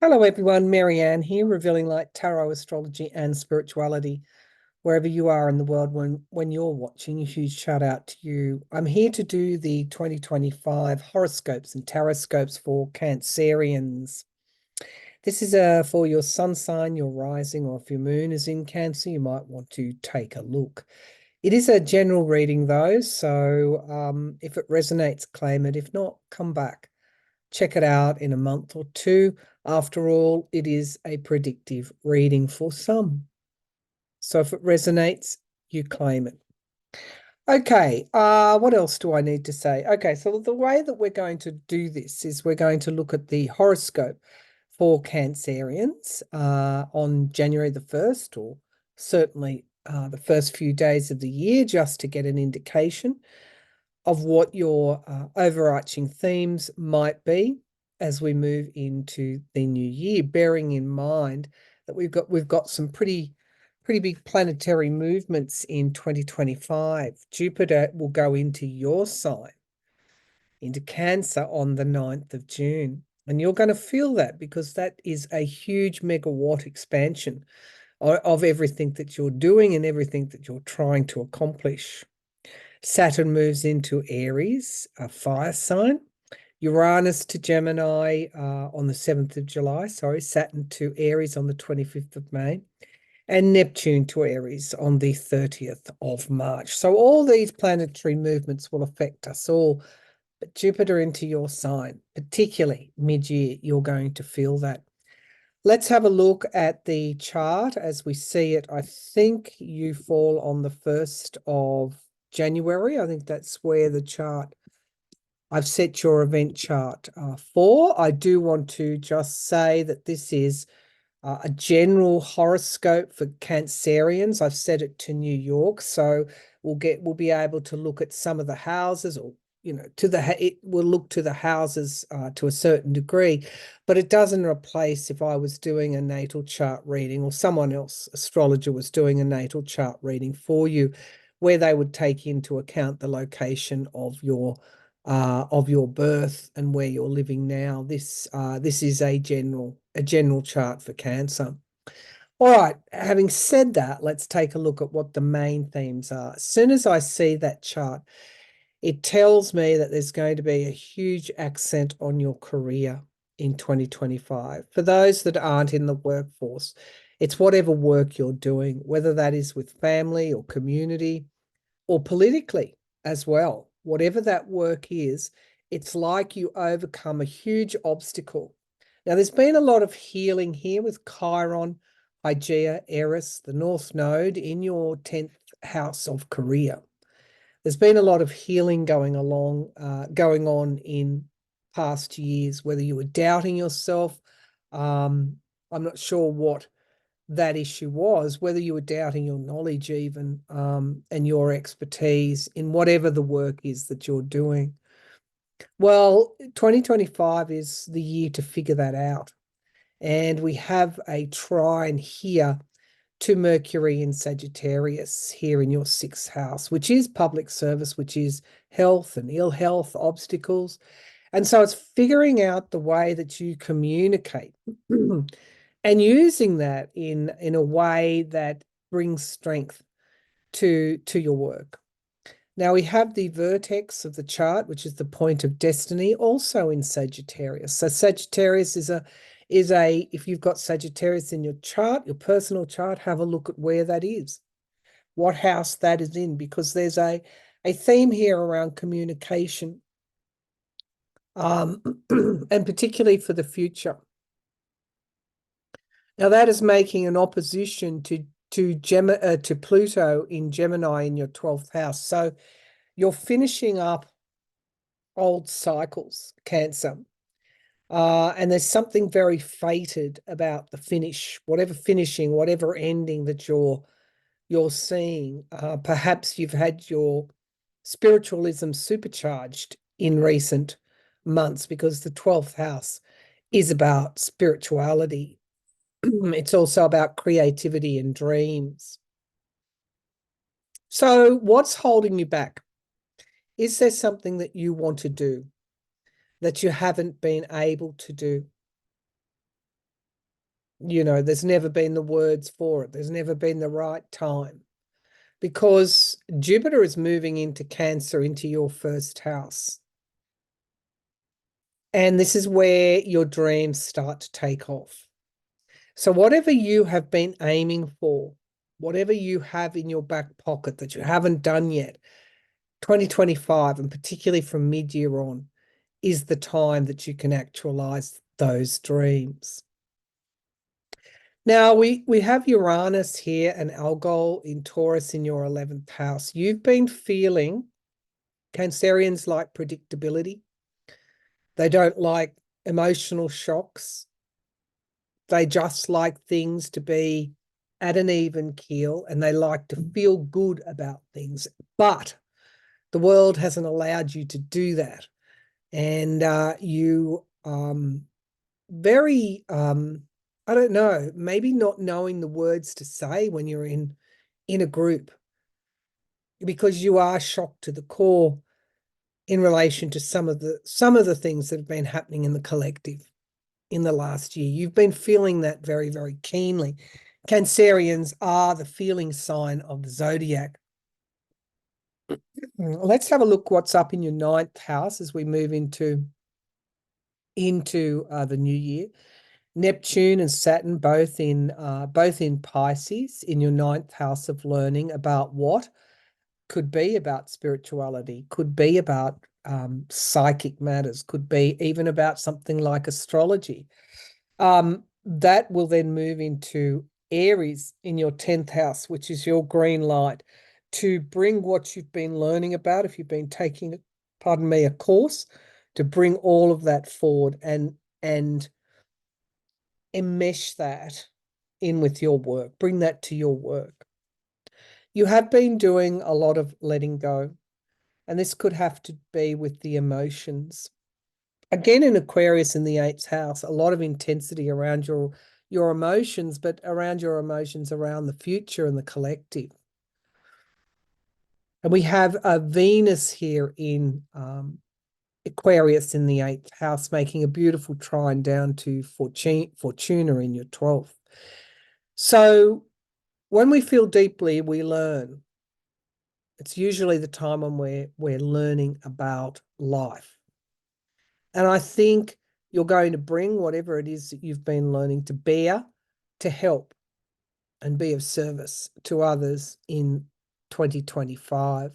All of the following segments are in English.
Hello everyone, Maryann here, revealing light, tarot, astrology, and spirituality. Wherever you are in the world when you're watching, a huge shout out to you. I'm here to do the 2025 horoscopes and taroscopes for Cancerians. This is for your sun sign, your rising, or if your moon is in Cancer, you might want to take a look. It is a general reading though, so if it resonates, claim it. If not, come back. Check it out in a month or two. After all, it is a predictive reading for some. So if it resonates, you claim it. Okay, what else do I need to say? Okay, so the way that we're going to do this is we're going to look at the horoscope for Cancerians on January the 1st, or certainly the first few days of the year, just to get an indication of what your overarching themes might be as we move into the new year, bearing in mind that we've got some pretty big planetary movements in 2025. Jupiter will go into your sign, into Cancer, on the 9th of June. And you're going to feel that because that is a huge megawatt expansion of everything that you're doing and everything that you're trying to accomplish. Saturn moves into Aries, a fire sign. Uranus to Gemini on the 7th of July. Sorry, Saturn to Aries on the 25th of May. And Neptune to Aries on the 30th of March. So all these planetary movements will affect us all. But Jupiter into your sign, particularly mid-year, you're going to feel that. Let's have a look at the chart as we see it. I think you fall on the 1st of January. I think that's where the chart, I've set your event chart for. I do want to just say that this is a general horoscope for Cancerians. I've set it to New York, so we'll be able to look at some of the houses, or it will look to the houses to a certain degree, but it doesn't replace if I was doing a natal chart reading, or someone else, astrologer, was doing a natal chart reading for you, where they would take into account the location of your birth and where you're living now. This is a general chart for Cancer. All right, having said that, let's take a look at what the main themes are. As soon as I see that chart, it tells me that there's going to be a huge accent on your career in 2025. For those that aren't in the workforce, it's whatever work you're doing, whether that is with family or community or politically as well. Whatever that work is, it's like you overcome a huge obstacle. Now, there's been a lot of healing here with Chiron, Hygeia, Eris, the North Node in your 10th house of career. There's been a lot of healing going on in past years, whether you were doubting yourself. I'm not sure what that issue was, whether you were doubting your knowledge even, and your expertise in whatever the work is that you're doing. Well, 2025 is the year to figure that out. And we have a trine here to Mercury in Sagittarius here in your 6th house, which is public service, which is health and ill health, obstacles. And so it's figuring out the way that you communicate and using that in a way that brings strength to your work. Now we have the vertex of the chart, which is the point of destiny, also in Sagittarius. So Sagittarius is a if you've got Sagittarius in your chart, your personal chart, have a look at where that is, what house that is in, because there's a theme here around communication, and particularly for the future. Now that is making an opposition to Pluto in Gemini in your 12th house. So you're finishing up old cycles, Cancer. And there's something very fated about the finish, whatever ending that you're seeing. Perhaps you've had your spiritualism supercharged in recent months, because the 12th house is about spirituality. It's also about creativity and dreams. So what's holding you back? Is there something that you want to do that you haven't been able to do? There's never been the words for it. There's never been the right time, because Jupiter is moving into Cancer, into your first house. And this is where your dreams start to take off. So whatever you have been aiming for, whatever you have in your back pocket that you haven't done yet, 2025, and particularly from mid-year on, is the time that you can actualize those dreams. Now, we have Uranus here and Algol in Taurus in your 11th house. You've been feeling, Cancerians like predictability. They don't like emotional shocks. They just like things to be at an even keel, and they like to feel good about things. But the world hasn't allowed you to do that. And you very I don't know, maybe not knowing the words to say when you're in a group, because you are shocked to the core in relation to some of the things that have been happening in the collective in the last year. You've been feeling that very, very keenly. Cancerians are the feeling sign of the zodiac. Let's have a look what's up in your 9th house as we move into the new year. Neptune and Saturn both in Pisces in your 9th house of learning about what could be about spirituality, could be about psychic matters, could be even about something like astrology. That will then move into Aries in your 10th house, which is your green light, to bring what you've been learning about, if you've been taking, pardon me, a course, to bring all of that forward and enmesh that in with your work, bring that to your work. You have been doing a lot of letting go, and this could have to be with the emotions. Again, in Aquarius in the 8th house, a lot of intensity around your emotions, but around your emotions around the future and the collective. And we have a Venus here in Aquarius in the 8th house, making a beautiful trine down to Fortuna in your 12th. So when we feel deeply, we learn. It's usually the time when we're learning about life. And I think you're going to bring whatever it is that you've been learning to bear, to help and be of service to others in 2025.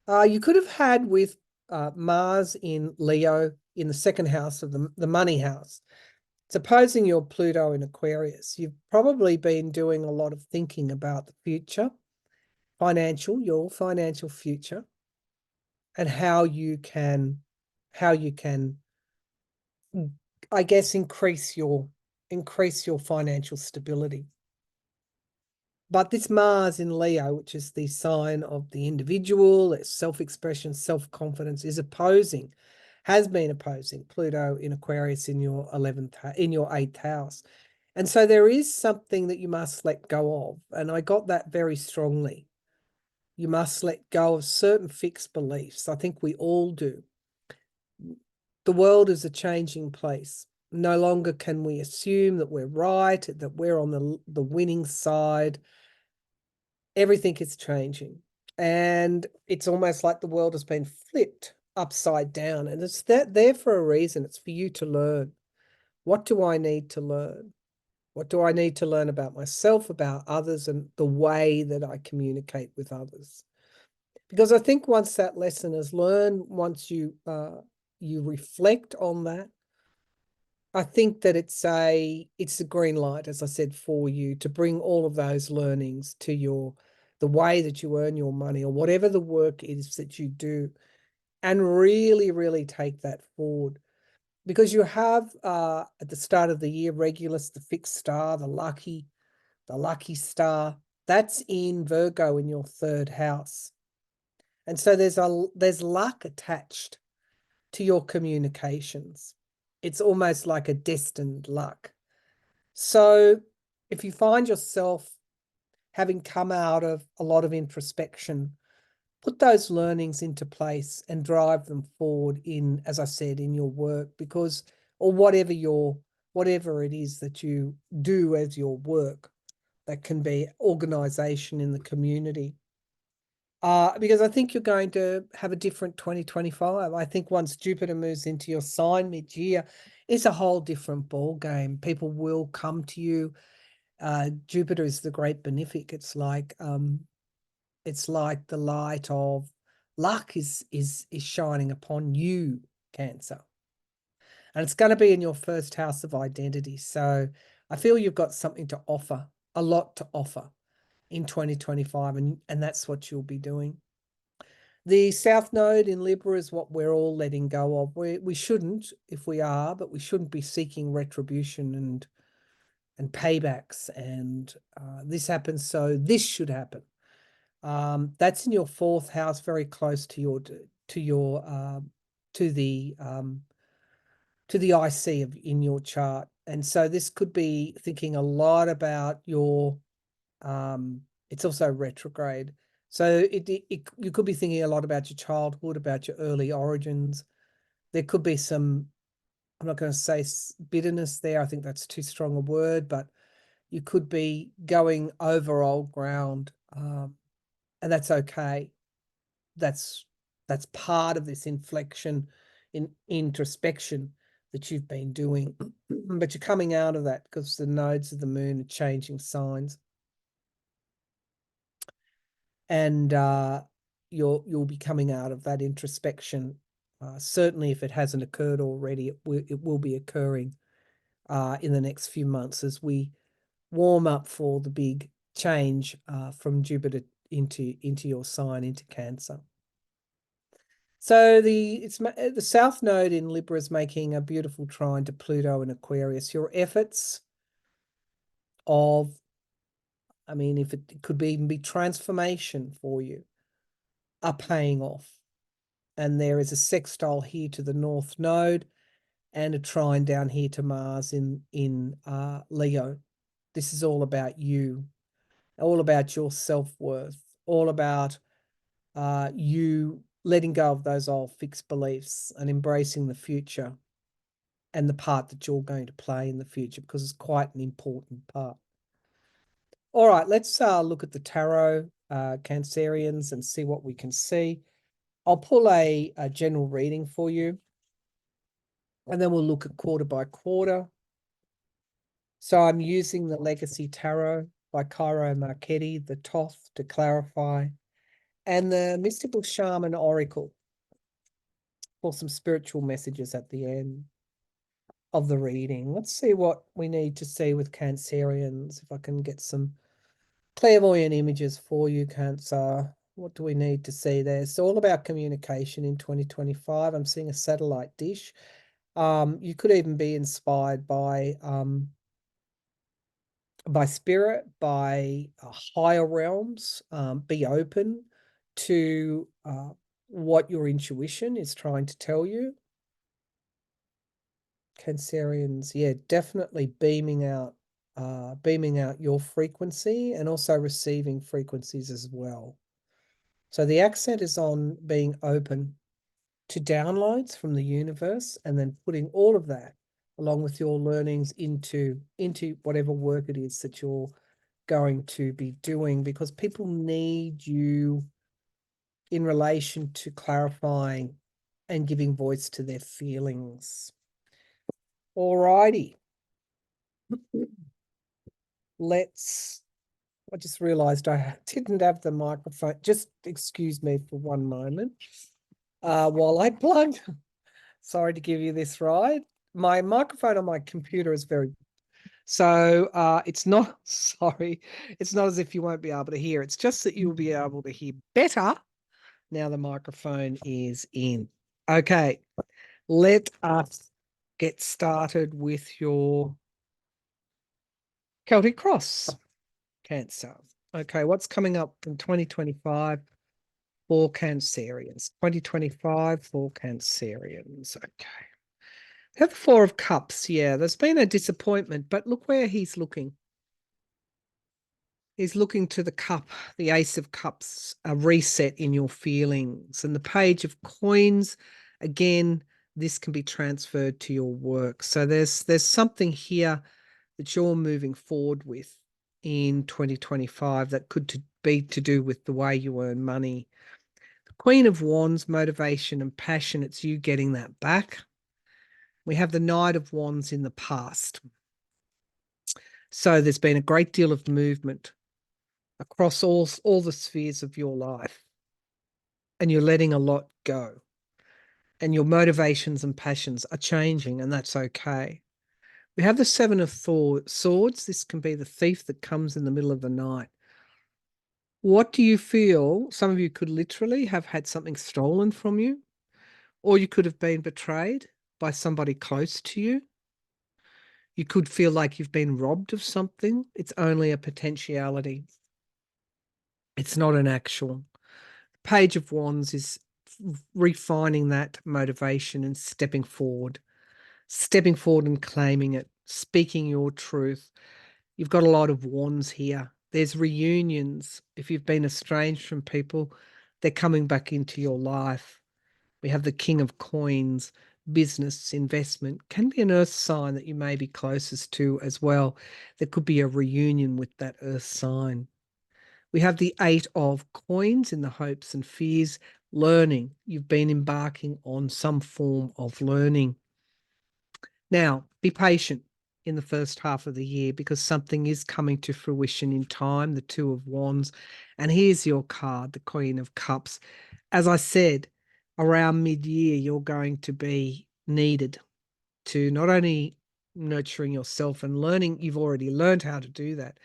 You could have had with Mars in Leo in the 2nd house of the money house. Supposing you're Pluto in Aquarius, you've probably been doing a lot of thinking about the future, your financial future, and how you can, I guess, increase your financial stability. But this Mars in Leo, which is the sign of the individual, its self-expression, self-confidence, has been opposing Pluto in Aquarius in your 8th house. And so there is something that you must let go of. And I got that very strongly. You must let go of certain fixed beliefs. I think we all do. The world is a changing place. No longer can we assume that we're right, that we're on the winning side. Everything is changing. And it's almost like the world has been flipped upside down. And it's there for a reason. It's for you to learn. What do I need to learn? What do I need to learn about myself, about others, and the way that I communicate with others? Because I think once that lesson is learned, once you reflect on that, I think that it's a green light, as I said, for you to bring all of those learnings to the way that you earn your money, or whatever the work is that you do, and really, really take that forward. Because you have at the start of the year, Regulus, the fixed star, the lucky star, that's in Virgo in your 3rd house. And so there's luck attached to your communications. It's almost like a destined luck. So if you find yourself having come out of a lot of introspection, put those learnings into place and drive them forward in, as I said, in your work, or whatever your whatever it is that you do as your work. That can be organization in the community. Because I think you're going to have a different 2025. I think once Jupiter moves into your sign mid-year, it's a whole different ball game. People will come to you. Jupiter is the great benefic. It's like the light of luck is shining upon you, Cancer. And it's going to be in your first house of identity. So I feel you've got something to offer, a lot to offer in 2025, and that's what you'll be doing. The South Node in Libra is what we're all letting go of. We shouldn't, if we are, but we shouldn't be seeking retribution and paybacks. And this happens, so this should happen. That's in your fourth house, very close to the IC in your chart. And so this could be thinking a lot about your. It's also retrograde. So you could be thinking a lot about your childhood, about your early origins. There could be some, I'm not going to say bitterness there. I think that's too strong a word, but you could be going over old ground, and that's okay. That's part of this inflection in introspection that you've been doing, but you're coming out of that because the nodes of the moon are changing signs. And you'll be coming out of that introspection. Certainly, if it hasn't occurred already, it will be occurring in the next few months as we warm up for the big change from Jupiter into your sign, into Cancer. So the South Node in Libra is making a beautiful trine to Pluto and Aquarius. Your efforts of, I mean, if it could even be transformation for you, are paying off. And there is a sextile here to the North Node and a trine down here to Mars in Leo. This is all about you, all about your self-worth, all about you letting go of those old fixed beliefs and embracing the future and the part that you're going to play in the future, because it's quite an important part. All right, let's look at the tarot, Cancerians, and see what we can see. I'll pull a general reading for you, and then we'll look at quarter by quarter. So I'm using the Legacy Tarot by Cairo Marchetti, the Thoth to clarify, and the Mystical Shaman Oracle for some spiritual messages at the end of the reading. Let's see what we need to see with Cancerians. If I can get some clairvoyant images for you, Cancer. What do we need to see there? It's all about communication in 2025. I'm seeing a satellite dish. You could even be inspired by spirit, by higher realms. Be open to what your intuition is trying to tell you. Cancerians, yeah, definitely beaming out your frequency and also receiving frequencies as well. So the accent is on being open to downloads from the universe, and then putting all of that along with your learnings into whatever work it is that you're going to be doing, because people need you in relation to clarifying and giving voice to their feelings. All righty. I just realized I didn't have the microphone. Just excuse me for one moment while I plug. Sorry to give you this ride. My microphone on my computer is very, so it's not, sorry, it's not as if you won't be able to hear. It's just that you'll be able to hear better now the microphone is in. Okay, let us get started with your Celtic Cross, Cancer. Okay, what's coming up in 2025 for Cancerians? 2025 for Cancerians. Okay. Have the Four of Cups. Yeah, there's been a disappointment, but look where he's looking. He's looking to the cup, the Ace of Cups, a reset in your feelings. And the Page of Coins, again, this can be transferred to your work. So there's something here that you're moving forward with in 2025 that could be to do with the way you earn money. The Queen of Wands, motivation and passion, it's you getting that back. We have the Knight of Wands in the past. So there's been a great deal of movement across all the spheres of your life, and you're letting a lot go, and your motivations and passions are changing, and that's okay. We have the Seven of Swords. This can be the thief that comes in the middle of the night. What do you feel? Some of you could literally have had something stolen from you, or you could have been betrayed by somebody close to you. You could feel like you've been robbed of something. It's only a potentiality. It's not an actual. Page of Wands is refining that motivation and stepping forward and claiming it, speaking your truth. You've got a lot of wands here. There's reunions. If you've been estranged from people, they're coming back into your life. We have the King of Coins, business, investment. Can be an earth sign that you may be closest to as well. There could be a reunion with that earth sign. We have the Eight of Coins in the hopes and fears, learning. You've been embarking on some form of learning. Now, be patient in the first half of the year because something is coming to fruition in time, the Two of Wands. And here's your card, the Queen of Cups. As I said, around mid-year, you're going to be needed to not only nurturing yourself and learning, you've already learned how to do that.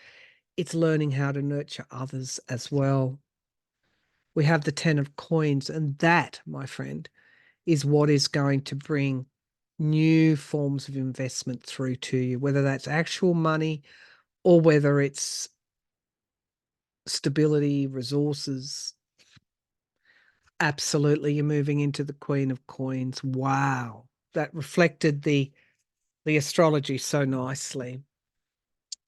It's learning how to nurture others as well. We have the 10 of Coins, and that, my friend, is what is going to bring new forms of investment through to you, whether that's actual money or whether it's stability, resources. Absolutely, you're moving into the Queen of Coins. Wow. That reflected the astrology so nicely.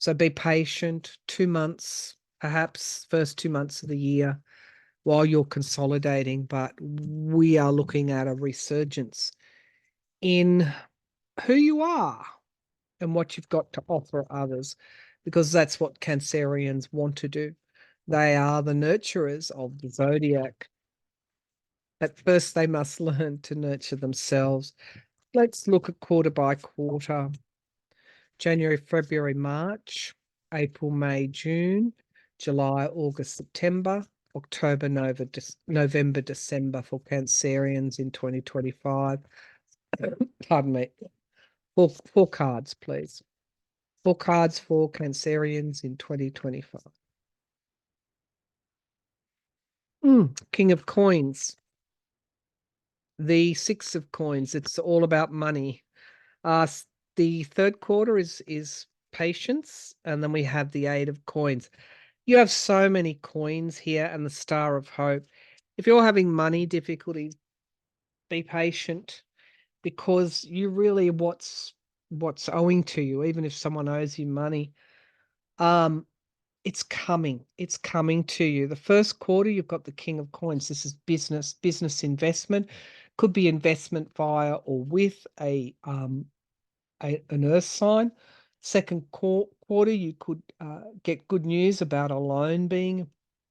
So be patient, 2 months, perhaps first 2 months of the year while you're consolidating, but we are looking at a resurgence in who you are and what you've got to offer others, because that's what Cancerians want to do. They are the nurturers of the zodiac. At first, they must learn to nurture themselves. Let's look at quarter by quarter. January, February, March, April, May, June, July, August, September, October, November, December for Cancerians in 2025. Pardon me. Four cards, please. 4 cards for Cancerians in 2025. King of Coins. The 6 of Coins. It's all about money. The third quarter is patience, and then we have the 8 of Coins. You have so many coins here and the Star of Hope. If you're having money difficulties, be patient because you really what's owing to you, even if someone owes you money. It's coming to you. The first quarter, you've got the King of Coins. This is business investment. Could be investment via or with an earth sign. Second quarter, you could get good news about a loan being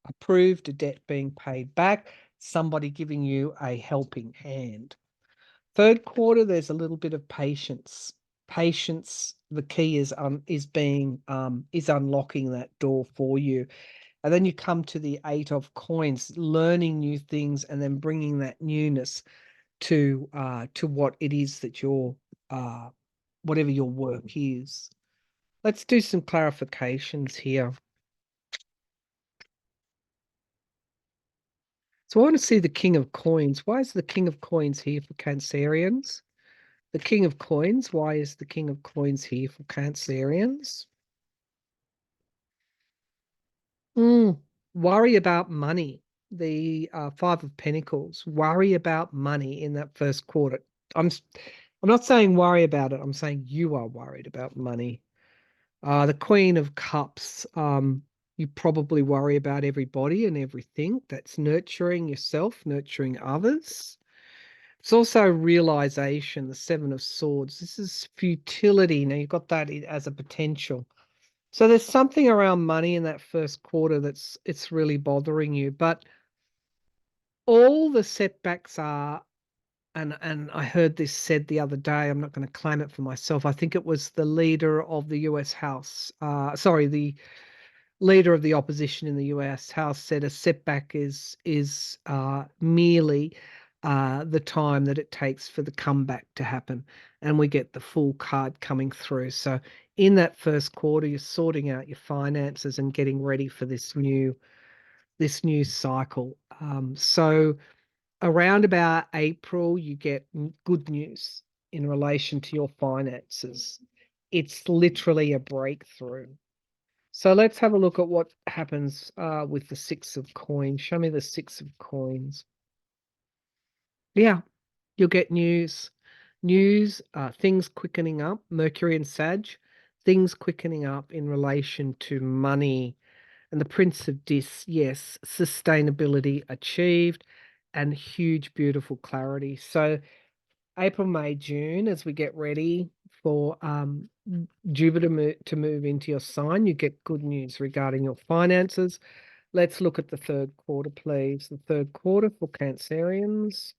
approved, a debt being paid back, somebody giving you a helping hand. Third quarter, there's a little bit of patience. Patience, the key is unlocking that door for you. And then you come to the 8 of Coins, learning new things and then bringing that newness to what it is that your whatever your work is. Let's do some clarifications here. So I want to see the King of Coins. Why is the King of Coins here for Cancerians? The King of Coins. Why is the King of Coins here for Cancerians? Worry about money. The 5 of Pentacles. Worry about money in that first quarter. I'm not saying worry about it. I'm saying you are worried about money. The Queen of Cups. You probably worry about everybody and everything. That's nurturing yourself, nurturing others. It's also realization, the Seven of Swords. This is futility. Now you've got that as a potential. So there's something around money in that first quarter it's really bothering you. But all the setbacks are, and I heard this said the other day, I'm not going to claim it for myself. I think it was the leader of the US House, the leader of the opposition in the US House said a setback is merely the time that it takes for the comeback to happen, and we get the full card coming through. So in that first quarter, you're sorting out your finances and getting ready for this new cycle. So around about April, you get good news in relation to your finances. It's literally a breakthrough. So let's have a look at what happens with the Six of Coins. Show me the Six of Coins. Yeah, you'll get news. News, things quickening up, Mercury and Sag, things quickening up in relation to money. And the Prince of Dis, yes, sustainability achieved and huge, beautiful clarity. So April, May, June, as we get ready for Jupiter to move into your sign, you get good news regarding your finances. Let's look at the third quarter, please. The third quarter for Cancerians.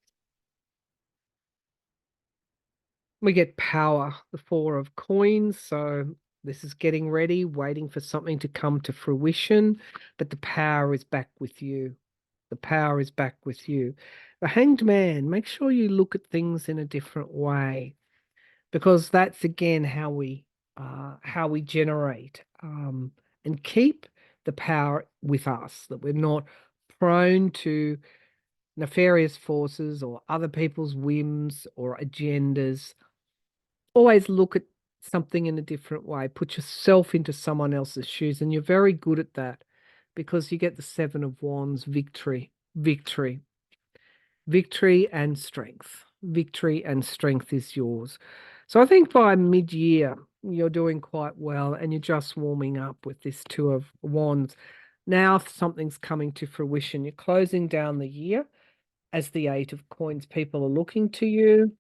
We get power, the Four of Coins. So this is getting ready, waiting for something to come to fruition, but the power is back with you. The power is back with you. The Hanged Man, make sure you look at things in a different way, because that's again how we generate and keep the power with us, that we're not prone to nefarious forces or other people's whims or agendas. Always look at something in a different way. Put yourself into someone else's shoes, and you're very good at that because you get the Seven of Wands, victory, victory, victory and strength. Victory and strength is yours. So I think by mid-year, you're doing quite well and you're just warming up with this Two of Wands. Now something's coming to fruition. You're closing down the year as the Eight of Coins. People are looking to you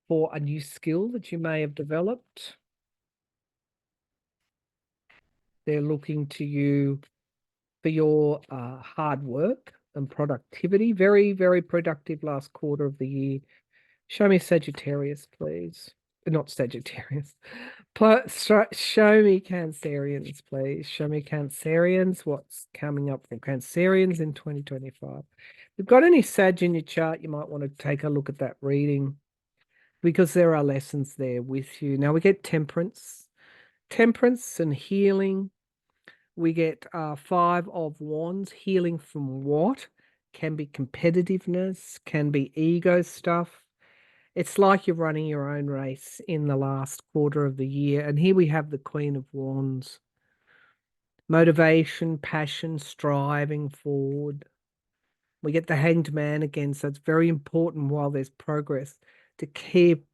for a new skill that you may have developed. They're looking to you for your hard work and productivity. Very, very productive last quarter of the year. Show me Sagittarius, please. Not Sagittarius. Show me Cancerians, please. Show me Cancerians. What's coming up for Cancerians in 2025? If you've got any Sag in your chart, you might want to take a look at that reading, because there are lessons there with you. Now we get temperance and healing. We get Five of Wands, healing from what? Can be competitiveness, can be ego stuff. It's like you're running your own race in the last quarter of the year. And here we have the Queen of Wands. Motivation, passion, striving forward. We get the Hanged Man again. So it's very important while there's progress to keep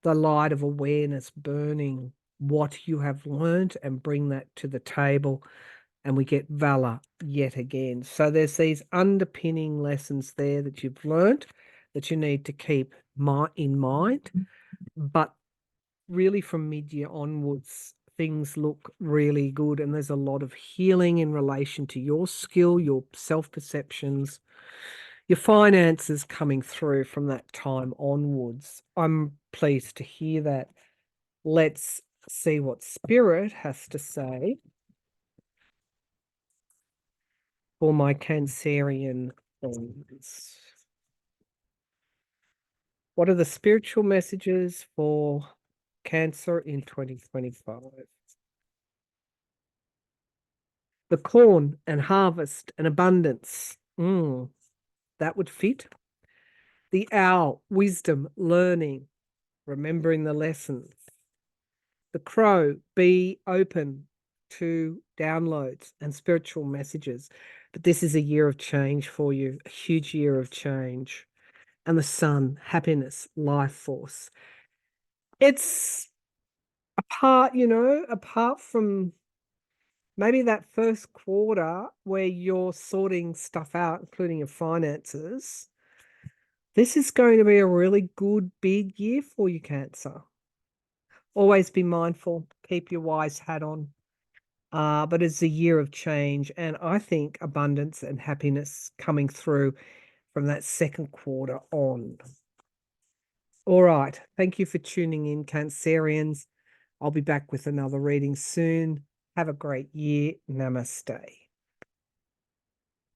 the light of awareness burning, what you have learned, and bring that to the table. And we get valor yet again. So there's these underpinning lessons there that you've learned that you need to keep in mind. But really from mid-year onwards, things look really good. And there's a lot of healing in relation to your skill, your self-perceptions, your finances coming through from that time onwards. I'm pleased to hear that. Let's see what Spirit has to say for my Cancerian friends. What are the spiritual messages for Cancer in 2025? The corn and harvest and abundance. That would fit. The owl, wisdom, learning, remembering the lessons. The crow, be open to downloads and spiritual messages. But this is a year of change for you, a huge year of change. And the sun, happiness, life force. It's apart from maybe that first quarter where you're sorting stuff out, including your finances, This is going to be a really good big year for you, Cancer. Always be mindful, keep your wise hat on. But it's a year of change, and I think abundance and happiness coming through from that second quarter on. All right. Thank you for tuning in, Cancerians. I'll be back with another reading soon. Have a great year. Namaste.